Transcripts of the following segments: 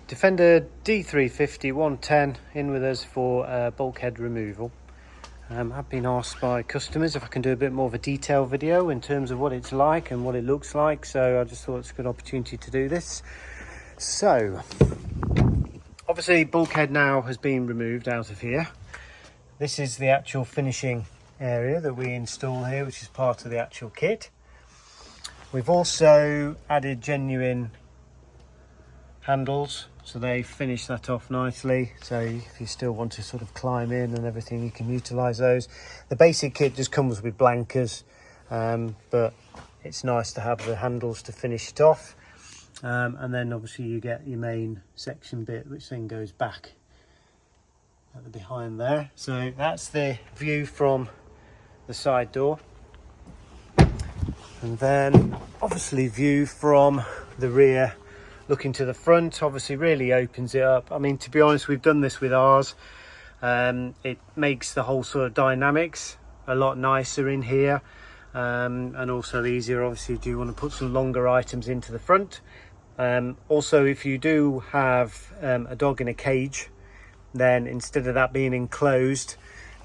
Defender D350 110 in with us for bulkhead removal. I've been asked by customers if I can do a bit more of a detailed video in terms of what it's like and what it looks like, so I just thought it's a good opportunity to do this. So obviously bulkhead now has been removed out of here. This is the actual finishing area that we install here, which is part of the actual kit. We've also added genuine handles, so they finish that off nicely, so if you still want to sort of climb in and everything, you can utilize those. The basic kit just comes with blankers, but it's nice to have the handles to finish it off. And then obviously you get your main section bit, which then goes back at the behind there. So that's the view from the side door, and then obviously view from the rear looking to the front obviously really opens it up. I mean, to be honest, we've done this with ours. It makes the whole sort of dynamics a lot nicer in here, and also easier obviously if you want to put some longer items into the front. Also, if you do have a dog in a cage, then instead of that being enclosed,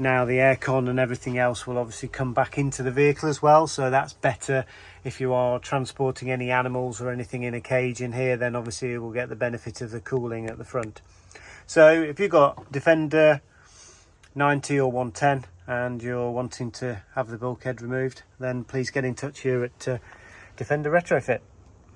now the aircon and everything else will obviously come back into the vehicle as well, so that's better if you are transporting any animals or anything in a cage in here. Then obviously you will get the benefit of the cooling at the front. So if you've got Defender 90 or 110 and you're wanting to have the bulkhead removed, then please get in touch here at Defender Retrofit.